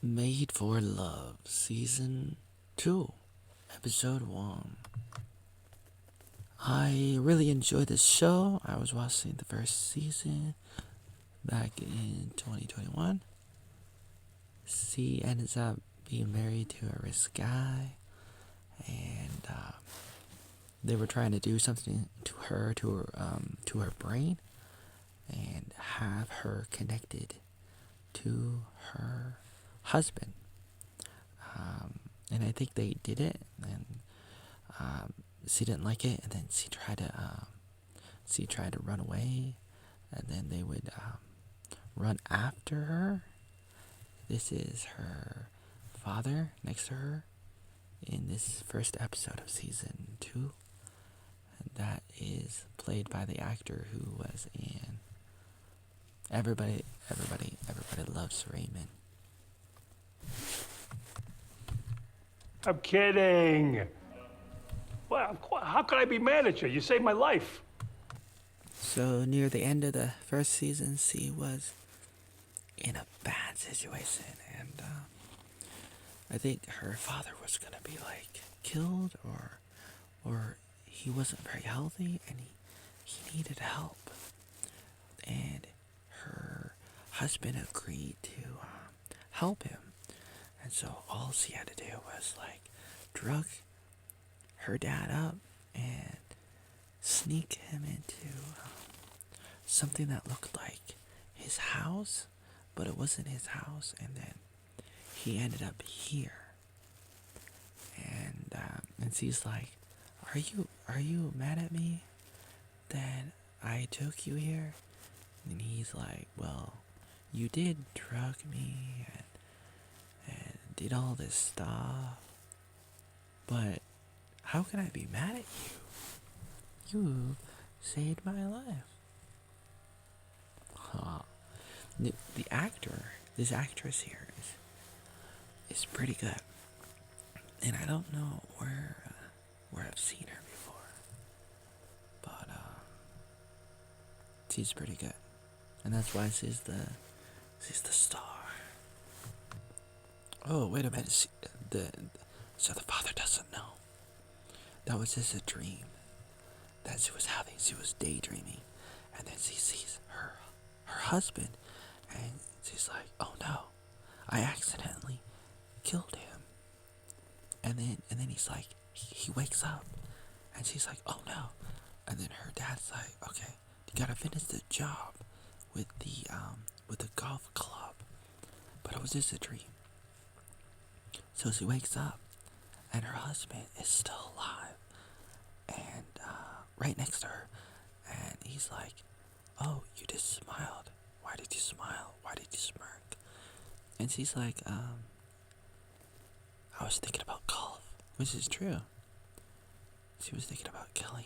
Made for Love, Season 2, Episode 1. I really enjoyed this show. I was watching the first season back in 2021. She ends up being married to a rich guy, and they were trying to do something to her brain, and have her connected to her husband. And I think they did it, and she didn't like it, and then she tried to run away, and then they would run after her. This is her father next to her in this first episode of season 2, and that is played by the actor who was in Everybody Loves Raymond. I'm kidding. Well, how could I be mad at you? You saved my life. So near the end of the first season, she was in a bad situation, and I think her father was gonna be like killed, or he wasn't very healthy, and he needed help, and her husband agreed to help him, and so all she had to do was like drug her dad up and sneak him into something that looked like his house, but it wasn't his house, and then he ended up here. And she's like, "Are you mad at me that I took you here?" And he's like, "Well, you did drug me and did all this stuff, but how can I be mad at you? You saved my life." Huh. The actor, this actress here is pretty good, and I don't know where I've seen her before, but she's pretty good, and that's why she's the star. Oh, wait a minute. So the father doesn't know. That was just a dream that she was having. She was daydreaming, and then she sees her husband, and she's like, "Oh no, I accidentally killed him." And then he's like, he wakes up, and she's like, "Oh no," and then her dad's like, "Okay, you gotta finish the job with the golf club," but it was just a dream. So she wakes up, and her husband is still alive, and right next to her, and he's like, "Oh, you just smiled. Why did you smile? Why did you smirk?" And she's like, "I was thinking about golf," which is true. She was thinking about killing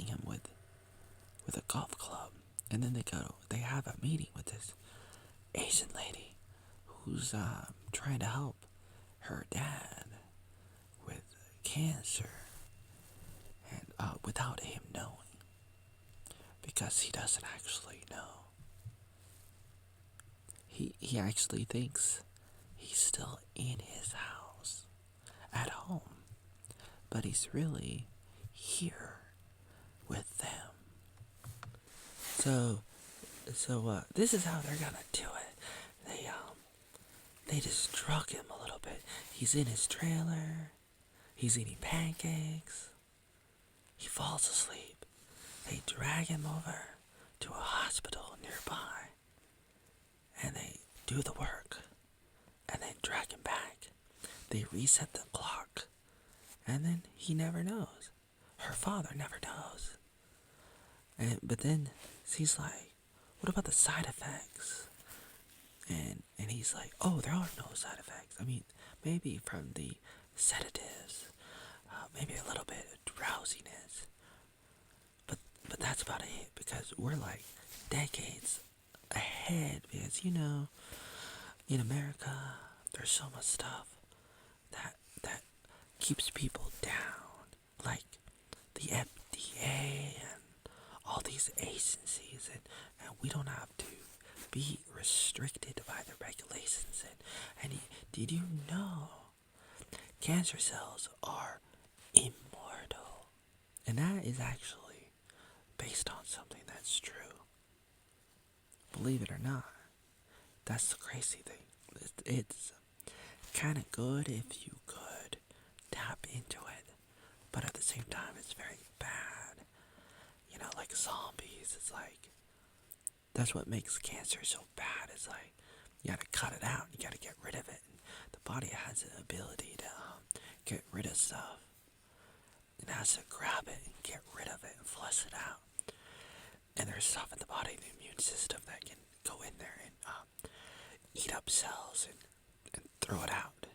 him with a golf club. And then they have a meeting with this Asian lady who's trying to help her dad with cancer, and without him knowing, because he doesn't actually know. He actually thinks he's still in his house at home, but he's really here with them. So this is how they're gonna do it. They just drug him a little bit. He's in his trailer. He's eating pancakes. He falls asleep. They drag him over to a hospital nearby, and they do the work, and then drag him back. They reset the clock, and then he never knows. Her father never knows. But then she's like, "What about the side effects?" And he's like, "Oh, there are no side effects. I mean, maybe from the sedatives, maybe a little bit of drowsiness, but that's about it, because we're like decades ahead, because in America there's so much stuff that keeps people down, like the FDA and all these agencies, and we don't have to be restricted by the regulations, did you know cancer cells are immortal? And that is actually based on something that's true. Believe it or not, that's the crazy thing. It's kind of good if you could tap into it, but at the same time, it's very bad. You know, like zombies, it's like, that's what makes cancer so bad. It's like, you gotta cut it out, you gotta get rid of it. And the body has the ability to get rid of stuff. It has to grab it and get rid of it and flush it out. And there's stuff in the body, the immune system, that can go in there and eat up cells and throw it out.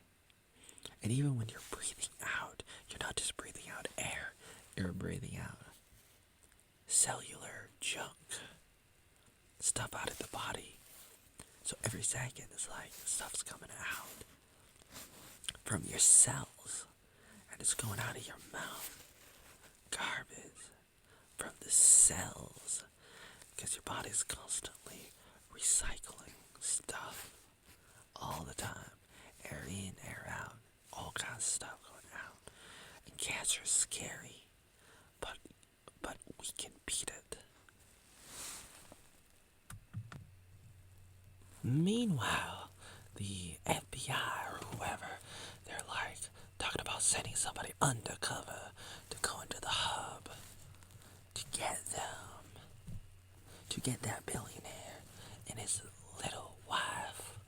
And even when you're breathing out, you're not just breathing out air, you're breathing out cellular junk, stuff out of the body. So every second it's like stuff's coming out from your cells, and it's going out of your mouth. Garbage from the cells, because your body's constantly recycling stuff all the time. Air in, air out, all kinds of stuff going out. And cancer is scary, but we can beat it. Meanwhile, the FBI or whoever, they're like talking about sending somebody undercover to go into the hub to get them, to get that billionaire and his little wife.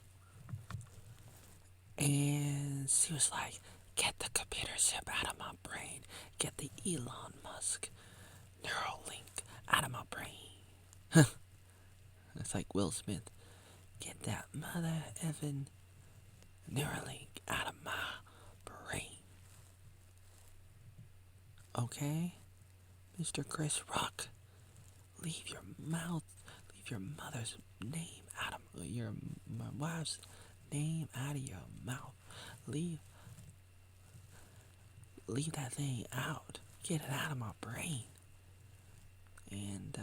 And she was like, get the computer chip out of my brain. Get the Elon Musk Neuralink out of my brain. It's like Will Smith. Get that mother effing Neuralink out of my brain. Okay? Mr. Chris Rock, leave your mother's name out of my wife's name out of your mouth. Leave that thing out. Get it out of my brain. And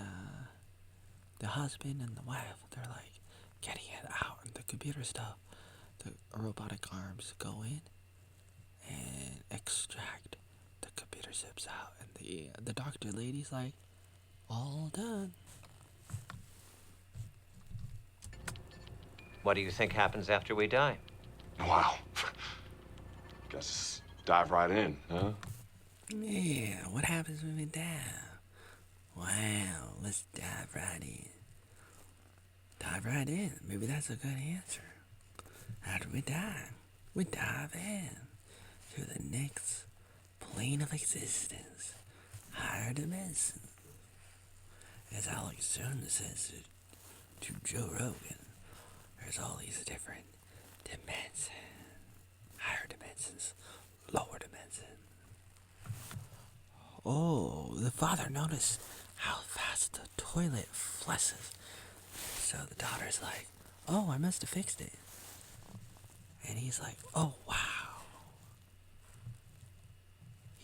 the husband and the wife, they're like getting it out, and the computer stuff, the robotic arms go in and extract the computer chips out, and the doctor lady's like, all done. What do you think happens after we die? Wow. Guess dive right in, huh? Yeah, what happens when we die? Wow, let's dive right in. Dive right in. Maybe that's a good answer. After we die, we dive in to the next plane of existence, higher dimensions. As Alex Jones says to Joe Rogan, there's all these different dimensions. Higher dimensions, lower dimensions. Oh, the father noticed how fast the toilet flushes. So the daughter's like, oh, I must have fixed it. And he's like, oh, wow.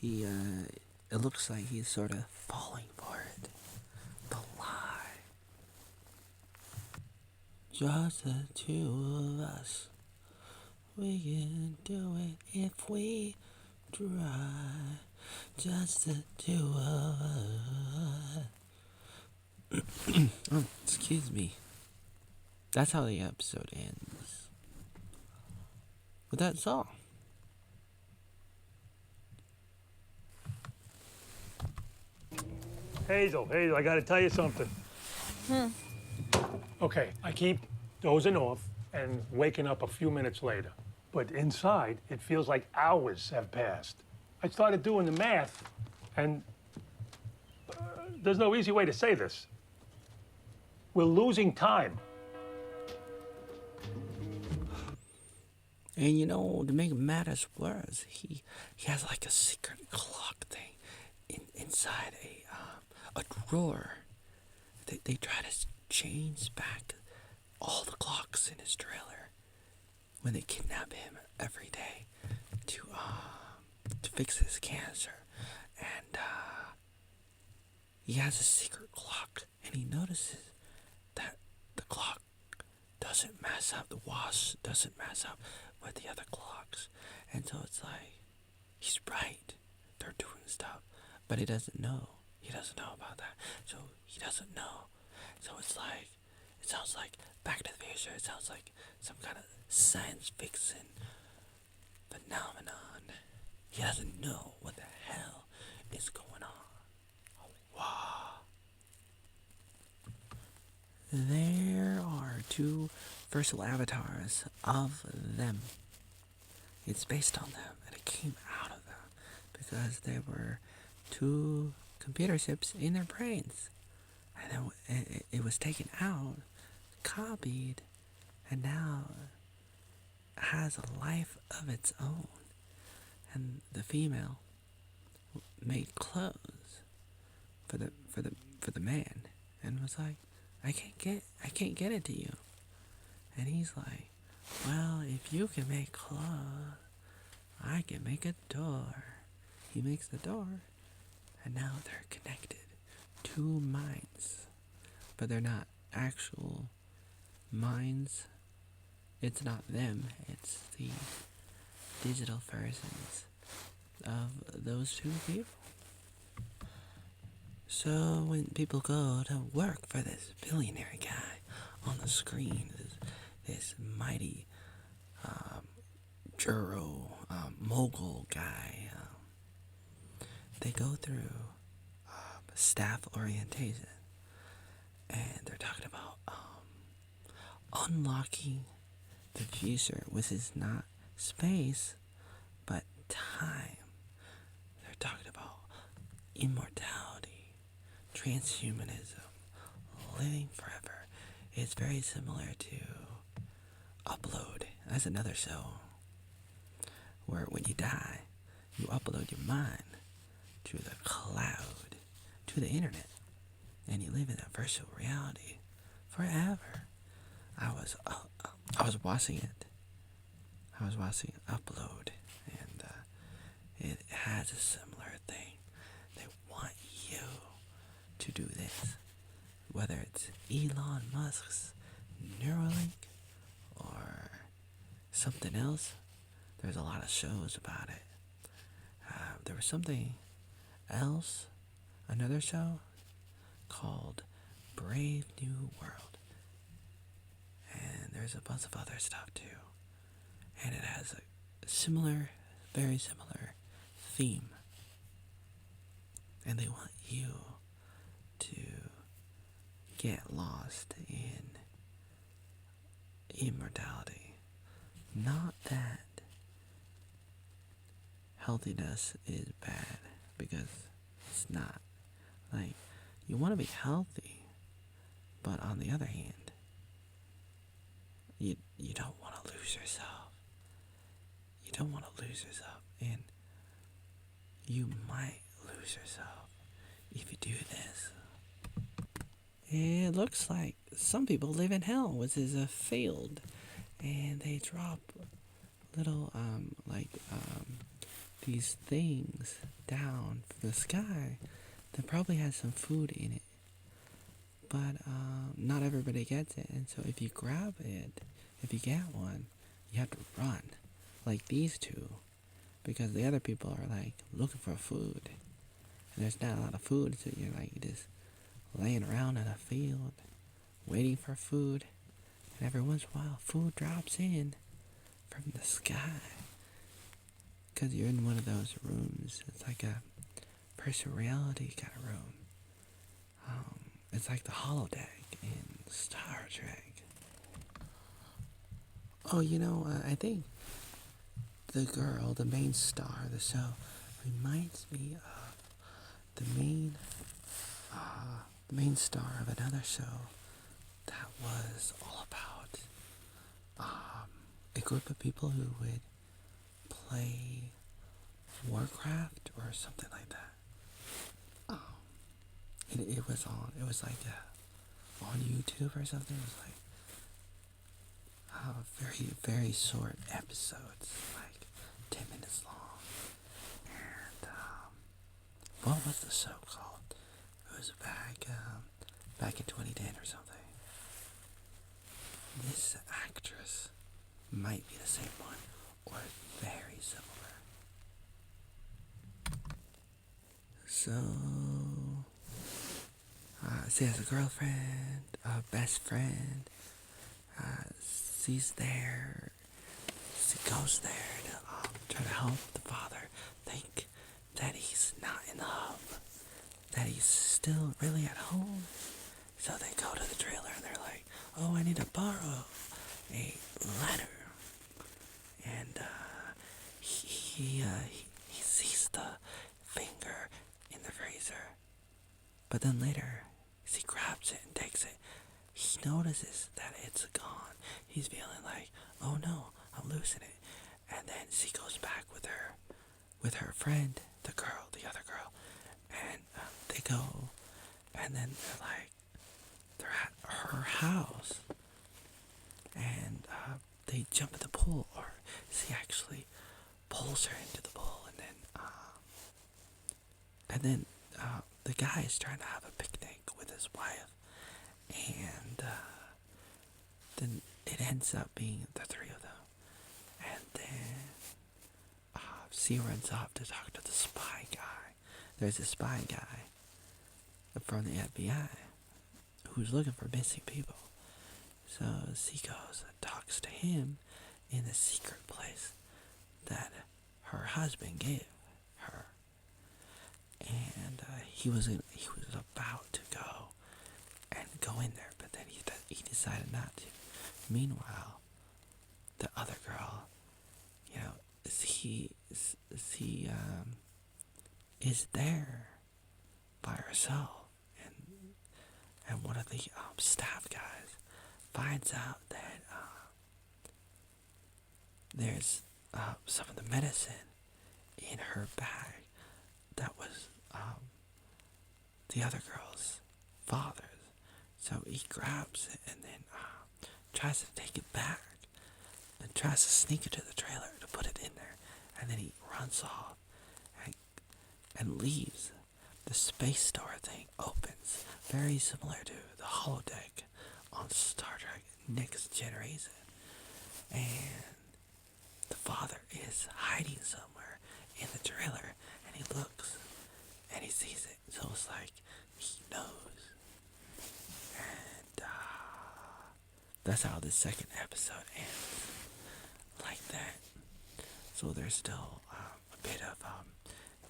It looks like he's sort of falling for it. The lie. Just the two of us. We can do it if we try. Just the two of us. Oh, excuse me. That's how the episode ends. With that song. Hazel, I gotta tell you something. Okay, I keep dozing off and waking up a few minutes later. But inside, it feels like hours have passed. I started doing the math, and there's no easy way to say this. We're losing time. And you know, to make matters worse, he has like a secret clock thing inside a drawer. They try to change back all the clocks in his trailer when they kidnap him every day to fix his cancer. And he has a secret clock, and he notices that the clock doesn't mess up. The wash doesn't mess up with the other clocks. And so it's like, he's right. They're doing stuff. But he doesn't know. He doesn't know about that. So he doesn't know. So it's like, it sounds like Back to the Future. It sounds like some kind of science fiction phenomenon. He doesn't know what the hell is going on. Wow. There are two virtual avatars of them. It's based on them, and it came out of them because there were two computer chips in their brains, and then it was taken out, copied, and now has a life of its own. And the female made clothes for the man, and was like, I can't get it to you. And he's like, well, if you can make clothes, I can make a door. He makes the door, and now they're connected. Two minds, but they're not actual minds. It's not them, it's the digital versions of those two people. So when people go to work for this billionaire guy on the screen, this mighty mogul guy, they go through staff orientation, and they're talking about unlocking the future, which is not space, but time. They're talking about immortality, transhumanism, living forever. It's very similar to Upload. That's another show where when you die, you upload your mind to the cloud, to the internet, and you live in a virtual reality forever. I was watching it. I was watching Upload, and it has a similar thing. They want you to do this, whether it's Elon Musk's Neuralink or something else. There's a lot of shows about it. There was something else, another show called Brave New World, and there's a bunch of other stuff too, and it has a similar, very similar theme, and they want you to get lost in immortality. Not that healthiness is bad, because it's not. Like, you want to be healthy, but on the other hand, you don't want to lose yourself. You don't want to lose yourself, and you might lose yourself if you do this. It looks like some people live in hell, which is a field, and they drop little these things down from the sky that probably has some food in it, but not everybody gets it. And so if you grab it, if you get one, you have to run, like these two, because the other people are like looking for food, and there's not a lot of food, so you're like just laying around in a field waiting for food, and every once in a while food drops in from the sky, because you're in one of those rooms. It's like a virtual reality kind of room. It's like the Holodeck in Star Trek. Oh, I think the girl, the main star of the show, reminds me of the main star of another show that was all about a group of people who would play Warcraft or something like that. And it was like on YouTube or something. It was like very, very short episodes, like 10 minutes long. And what was the show called? It was back in 2010 or something. This actress might be the same one or very similar. So, she has a girlfriend, a best friend. She's there. She goes there to try to help the father think that he's not in the hub, that he's still really at home. So they go to the trailer and they're like, "Oh, I need to borrow a ladder." And he sees the finger in the freezer, but then later he grabs it and takes it. He notices that it's gone. He's feeling like, "Oh no, I'm losing it." And then she goes back with her friend, the other girl, and they go, and then they're at her house, and they jump in the pool, or she actually pulls her into the pool, and then the guy is trying to have a picnic with his wife, and then it ends up being the three of them, and then she runs off to talk to the spy guy. There's a spy guy from the FBI who's looking for missing people. So she goes and talks to him in the secret place that her husband gave her. And he was about to go in there, but then he decided not to. Meanwhile, the other girl, she is there by herself, and one of the staff guys finds out that there's some of the medicine in her bag that was the other girl's father's. So he grabs it and then tries to take it back and tries to sneak it to the trailer to put it in there, and then he runs off and leaves. The space door thing opens, very similar to the Holodeck on Star Trek Next Generation, and the father is hiding somewhere in the trailer, and he looks and he sees it, so it's like he knows. And that's how the second episode ends, like that. So there's still a bit of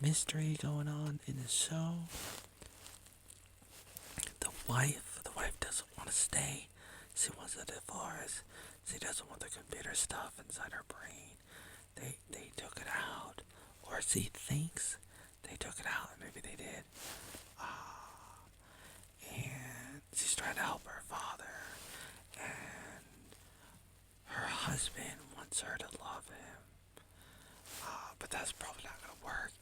mystery going on in the show. The wife doesn't want to stay. She wants a divorce. She doesn't want the computer stuff inside her brain. They took it out, or she thinks they took it out, and maybe they did. And she's trying to help her father, and her husband wants her to love him, but that's probably not gonna work.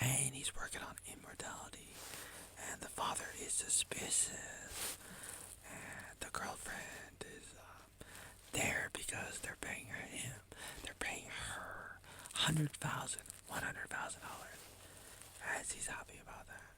And he's working on immortality, and the father is suspicious, and the girlfriend is there because they're paying her $100,000, and she's happy about that.